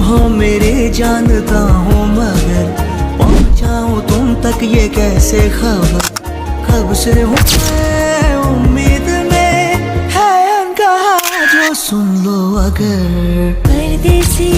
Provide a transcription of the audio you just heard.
हो मेरे जानता हूँ, मगर पहुँचाऊँ तुम तक ये कैसे खबर। कब से हूँ मैं उम्मीद में, है अनकहा जो सुन लो अगर। परदेसी